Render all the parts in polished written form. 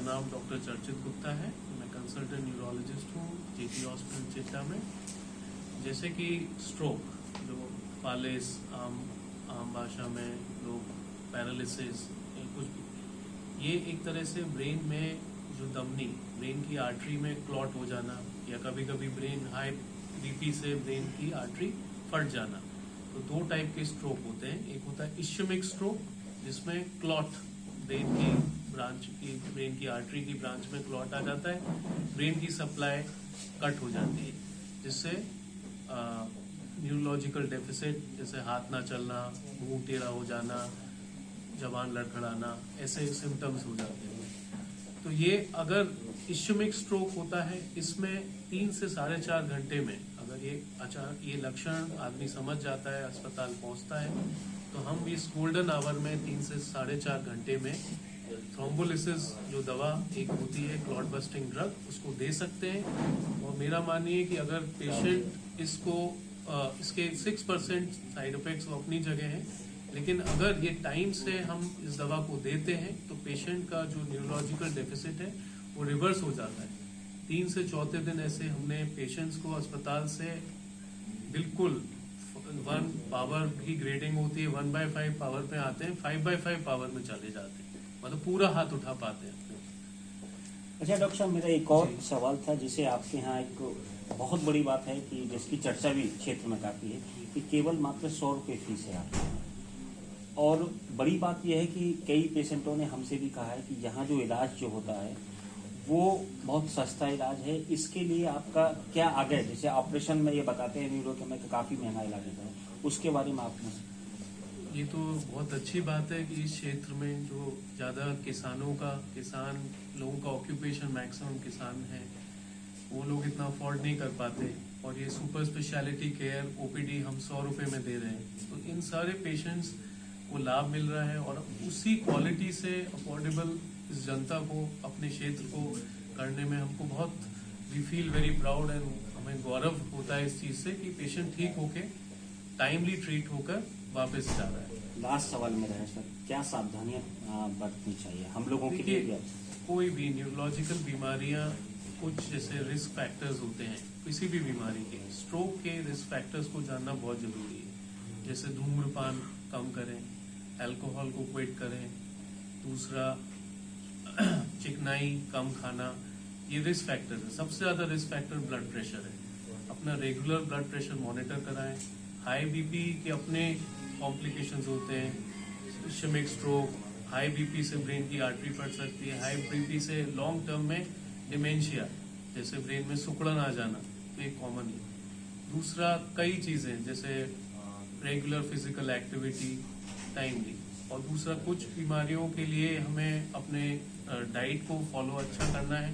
नाम डॉक्टर चर्चित गुप्ता है। मैं कंसल्टेंट न्यूरोलॉजिस्ट हूँ जेपी हॉस्पिटल चेता में। जैसे कि स्ट्रोक, जो फालिस आम भाषा में लोग पैरालिसिस, कुछ भी, ये एक तरह से ब्रेन में जो धमनी, ब्रेन की आर्टरी में क्लॉट हो जाना, या कभी कभी ब्रेन हाई बीपी से ब्रेन की आर्टरी फट जाना। तो दो टाइप के स्ट्रोक होते हैं। एक होता है इश्यमिक स्ट्रोक, जिसमें क्लॉट ब्रेन की ब्रांच की, ब्रेन की आर्टरी की ब्रांच में क्लॉट आ जाता है, ब्रेन की सप्लाई कट हो जाती है, जिससे न्यूरोलॉजिकल डेफिसिट, जैसे हाथ ना चलना, मुंह टेढ़ा हो जाना, जबान लड़खड़ाना, ऐसे सिम्टम्स हो जाते हैं। तो ये अगर इश्यमिक स्ट्रोक होता है, इसमें 3 से 4.5 घंटे में अगर ये अचानक ये लक्षण आदमी समझ जाता है, अस्पताल पहुंचता है, तो हम इस गोल्डन आवर में 3 से 4.5 घंटे में थ्रोम्बोलिसिस जो दवा एक होती है, क्लॉट बस्टिंग ड्रग, उसको दे सकते हैं। और मेरा मानिए कि अगर पेशेंट इसको इसके 6% साइड इफेक्ट्स वो अपनी जगह हैं, लेकिन अगर ये टाइम से हम इस दवा को देते हैं तो पेशेंट का जो न्यूरोलॉजिकल डेफिसिट है वो रिवर्स हो जाता है। 3 से 4 दिन ऐसे हमने पेशेंट्स को अस्पताल से बिल्कुल 1 पावर की ग्रेडिंग होती है, 1/5 पावर पे आते हैं, 5/5 पावर में चले जाते हैं, मतलब पूरा हाथ उठा पाते हैं। अच्छा डॉक्टर साहब, मेरा एक और सवाल था, जिसे आपके यहाँ एक बहुत बड़ी बात है कि जिसकी चर्चा भी क्षेत्र में काफी है, कि केवल मात्र 100 रुपये फीस है आपके यहाँ। और बड़ी बात यह है कि कई पेशेंटों ने हमसे भी कहा है कि यहाँ जो इलाज जो होता है वो बहुत सस्ता इलाज है। इसके लिए आपका क्या आगे, जैसे ऑपरेशन में ये बताते हैं न्यूरो के में तो काफी महंगा इलाज होता है, उसके बारे में आप ये तो बहुत अच्छी बात है कि इस क्षेत्र में जो ज़्यादा किसान लोगों का ऑक्यूपेशन मैक्सिमम किसान है, वो लोग इतना अफोर्ड नहीं कर पाते, और ये सुपर स्पेशलिटी केयर ओपीडी हम 100 रुपये में दे रहे हैं। तो इन सारे पेशेंट्स को लाभ मिल रहा है, और उसी क्वालिटी से अफोर्डेबल इस जनता को, अपने क्षेत्र को करने में हमको बहुत, we feel very proud, and हमें गौरव होता है इस चीज़ से कि पेशेंट ठीक होके टाइमली ट्रीट होकर वापस जा रहा है। लास्ट सवाल मेरा है सर, क्या सावधानियां बरतनी चाहिए हम लोगों के लिए? कोई भी न्यूरोलॉजिकल बीमारियां, कुछ जैसे रिस्क फैक्टर्स होते हैं किसी भी बीमारी के, स्ट्रोक के रिस्क फैक्टर्स को जानना बहुत जरूरी है। जैसे धूम्रपान कम करें, अल्कोहल को क्विट करें, दूसरा चिकनाई कम खाना, ये रिस्क फैक्टर है। सबसे ज्यादा रिस्क फैक्टर ब्लड प्रेशर है। अपना रेगुलर ब्लड प्रेशर मॉनिटर कराएं। हाई बीपी के अपने कॉम्प्लिकेशंस होते हैं, इश्यमिक स्ट्रोक, हाई बीपी से ब्रेन की आर्टरी फट सकती है, हाई बीपी से लॉन्ग टर्म में डिमेंशिया, जैसे ब्रेन में सिकुड़न आ जाना, तो ये कॉमन है। दूसरा कई चीजें, जैसे रेगुलर फिजिकल एक्टिविटी टाइमली, और दूसरा कुछ बीमारियों के लिए हमें अपने डाइट को फॉलो अच्छा करना है।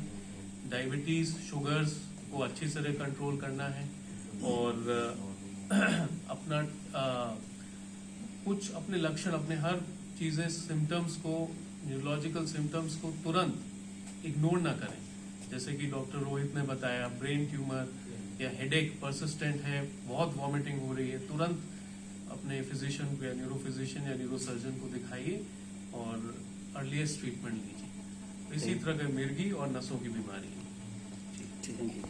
डायबिटीज, शुगर्स को अच्छी तरह कंट्रोल करना है, और अपना कुछ अपने लक्षण, अपने हर चीजें, सिम्टम्स को, न्यूरोलॉजिकल सिम्टम्स को तुरंत इग्नोर ना करें। जैसे कि डॉक्टर रोहित ने बताया, ब्रेन ट्यूमर या हेडेक परसिस्टेंट है, बहुत वॉमिटिंग हो रही है, तुरंत अपने फिजिशियन को या न्यूरो फिजिशियन या न्यूरो सर्जन को दिखाइए और अर्लीस्ट ट्रीटमेंट लीजिए। इसी तरह का मिर्गी और नसों की बीमारी है। ठीक है।